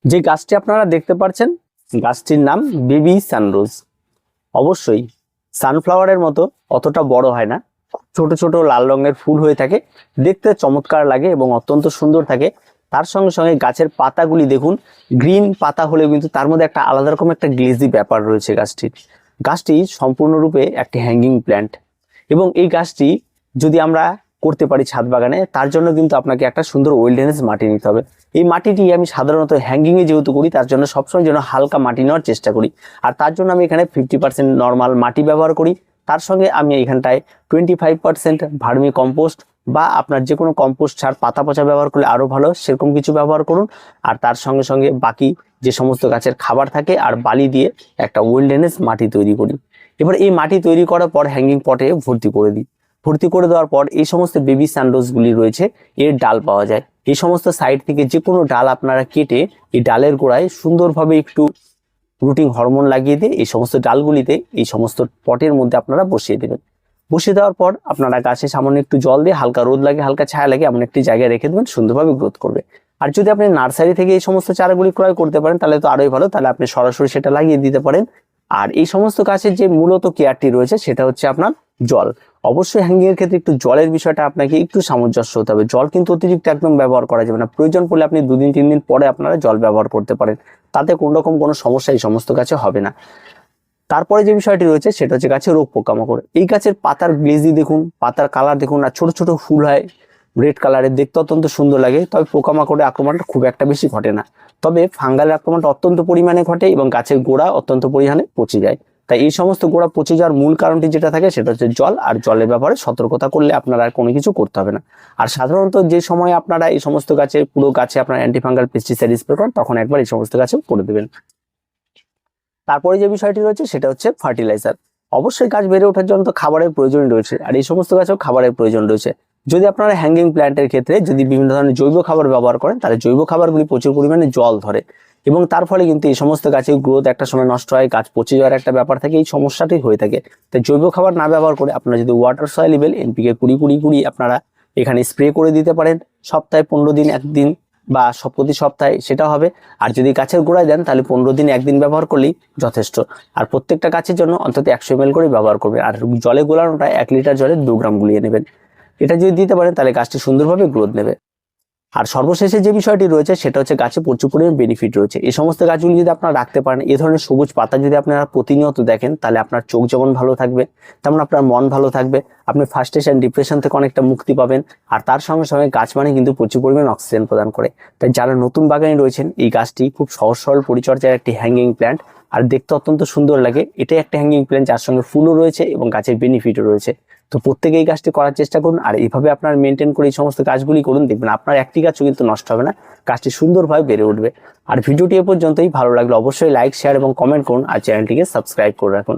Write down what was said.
যে গাছটি আপনারা দেখতে পাচ্ছেন গাছটির নাম বেবি সানরোজ। অবশ্যই সানফ্লাওয়ারের মতো অতটা বড় হয় না, ছোট ছোট লাল রঙের ফুল হয়ে থাকে, দেখতে চমৎকার লাগে এবং অত্যন্ত সুন্দর থাকে। তার সঙ্গে সঙ্গে গাছের পাতাগুলি দেখুন, গ্রিন পাতা হলেও কিন্তু তার মধ্যে একটা আলাদা রকম একটা গ্লেজি ব্যাপার রয়েছে গাছটির। গাছটি সম্পূর্ণরূপে একটি হ্যাঙ্গিং প্ল্যান্ট এবং এই গাছটি যদি আমরা করতে পারি ছাদ বাগানে, তার জন্য কিন্তু আপনাকে একটা সুন্দর ওয়েলডেনেস মাটি নিতে হবে। এই মাটিটি আমি সাধারণত হ্যাঙ্গিংয়ে যেহেতু করি, তার জন্য সবসময় যেন হালকা মাটি নেওয়ার চেষ্টা করি। আর তার জন্য আমি এখানে 50% নর্মাল মাটি ব্যবহার করি। তার সঙ্গে আমি এখানটায় 25% ভার্মি কম্পোস্ট বা আপনার যে কোনো কম্পোস্ট সার, পাতা পচা ব্যবহার করলে আরও ভালো, সেরকম কিছু ব্যবহার করুন। আর তার সঙ্গে সঙ্গে বাকি যে সমস্ত গাছের খাবার থাকে আর বালি দিয়ে একটা ওয়েলডেনেস মাটি তৈরি করি। এবার এই মাটি তৈরি করার পর হ্যাঙ্গিং পটে ভর্তি করে দিই। ভর্তি করে দেওয়ার পর এই সমস্ত বেবি সানরোজগুলি রয়েছে, এর ডাল পাওয়া যায়। এই সমস্ত সাইড থেকে যে কোনো ডাল আপনারা কেটে এই ডালের গোড়ায় সুন্দরভাবে একটু রুটিং হরমোন লাগিয়ে দিয়ে এই সমস্ত ডালগুলিতে এই সমস্ত পটের মধ্যে আপনারা বসিয়ে দেবেন। বসিয়ে দেওয়ার পর আপনারা গাছে সামান্য একটু জল দিয়ে, হালকা রোদ লাগে, হালকা ছায়া লাগে এমন একটি জায়গায় রেখে দেবেন, সুন্দরভাবে গ্রোথ করবে। আর যদি আপনি নার্সারি থেকে এই সমস্ত চারাগুলি ক্রয় করতে পারেন তাহলে তো আরোই ভালো, তাহলে আপনি সরাসরি সেটা লাগিয়ে দিতে পারেন। আর এই সমস্ত গাছের যে মূলত কেয়ারটি রয়েছে সেটা হচ্ছে আপনার জল। অবশ্যই হ্যাঙ্গিং এর ক্ষেত্রে একটু জলের বিষয়টা আপনাকে একটু সামঞ্জস্য হতে হবে। জল কিন্তু অতিরিক্ত একদম ব্যবহার করা যাবে না, প্রয়োজন পড়লে আপনি 2-3 দিন পরে আপনারা জল ব্যবহার করতে পারেন, তাতে কোন রকম কোনো সমস্যা এই সমস্ত গাছে হবে না। তারপরে যে বিষয়টি রয়েছে সেটা হচ্ছে গাছের রোগ পোকামাকড়। এই গাছের পাতার গ্লেজি দেখুন, পাতার কালার দেখুন, আর ছোট ছোট ফুল হয় রেড কালারের, দেখতে অত্যন্ত সুন্দর লাগে। তবে পোকামাকড়ের আক্রমণটা খুব একটা বেশি ঘটে না, তবে ফাঙ্গালের আক্রমণটা অত্যন্ত পরিমাণে ঘটে এবং গাছের গোড়া অত্যন্ত পরিমাণে পচে যায়। তাই এই সমস্ত গোড়া পচে যাওয়ার মূল কারণটি যেটা থাকে সেটা হচ্ছে জল, আর জলের ব্যাপারে সতর্কতা করলে আপনারা আর কোনো কিছু করতে হবে না। আর সাধারণত যে সময় আপনারা এই সমস্ত গাছে, পুরো গাছে আপনারা অ্যান্টিফাঙ্গাল পেস্টিসাইড স্প্রে করেন, তখন একবার এই সমস্ত গাছেও করে দেবেন। তারপরে যে বিষয়টি রয়েছে সেটা হচ্ছে ফার্টিলাইজার। অবশ্যই গাছ বেড়ে ওঠার জন্য তো খাবারের প্রয়োজন রয়েছে, আর এই সমস্ত গাছেও খাবারের প্রয়োজন রয়েছে। যদি আপনারা হ্যাঙ্গিং প্ল্যান্টের ক্ষেত্রে যদি বিভিন্ন ধরনের জৈব খাবার ব্যবহার করেন, তাহলে জৈব খাবারগুলি প্রচুর পরিমাণে জল ধরে এবং তার ফলে কিন্তু এই সমস্ত গাছের গ্রোথ একটা সময় নষ্ট হয়, গাছ পচে যাওয়ার একটা ব্যাপার থাকে, এই সমস্যাটি হয়ে থাকে। তাই জৈব খাবার না ব্যবহার করে আপনারা যদি ওয়াটার সয়েলেবল এনপিকে 20-20-20 আপনারা এখানে স্প্রে করে দিতে পারেন, সপ্তাহে 15 দিন একদিন বা প্রতি সপ্তাহে, সেটা হবে। আর যদি গাছের গোড়ায় দেন তাহলে 15 দিন একদিন ব্যবহার করলেই যথেষ্ট। আর প্রত্যেকটা গাছের জন্য অন্তত 100 ml করে ব্যবহার করবেন। আর জলে গোলানোটা 1 লিটার জলে 2 গ্রাম গুলিয়ে নেবেন। এটা যদি দিতে পারেন তাহলে গাছটি সুন্দরভাবে গ্রোথ নেবে। আর সর্বশেষে যে বিষয়টি রয়েছে সেটা হচ্ছে গাছে প্রচুর পরিমাণে বেনিফিট রয়েছে। এই সমস্ত গাছগুলি যদি আপনারা রাখতে পারেন, এই ধরনের সবুজ পাতা যদি আপনারা প্রতিনিয়ত দেখেন, তাহলে আপনার চোখ যেমন ভালো থাকবে, তেমন আপনার মন ভালো থাকবে, আপনি ফার্স্ট্রেশন ডিপ্রেশন থেকে অনেকটা মুক্তি পাবেন। আর তার সঙ্গে সঙ্গে গাছ মানে কিন্তু প্রচুর পরিমাণে অক্সিজেন প্রদান করে। তাই যারা নতুন বাগানে রয়েছেন, এই গাছটি খুব সহজ সরল পরিচর্যার একটি হ্যাঙ্গিং প্ল্যান্ট, আর দেখতে অত্যন্ত সুন্দর লাগে। এটাই একটা হ্যাঙ্গিং প্ল্যান্ট যার সঙ্গে ফুলও রয়েছে এবং গাছের বেনিফিটও রয়েছে। তো প্রত্যেকে এই গাছটি করার চেষ্টা করুন, আর এইভাবে আপনার মেনটেন করে এই সমস্ত গাছগুলি করুন, দেখবেন আপনার একটি গাছও কিন্তু নষ্ট হবে না, গাছটি সুন্দরভাবে বেড়ে উঠবে। আর ভিডিওটি এ পর্যন্তই। ভালো লাগলে অবশ্যই লাইক, শেয়ার এবং কমেন্ট করুন, আর চ্যানেলটিকে সাবস্ক্রাইব করে রাখুন।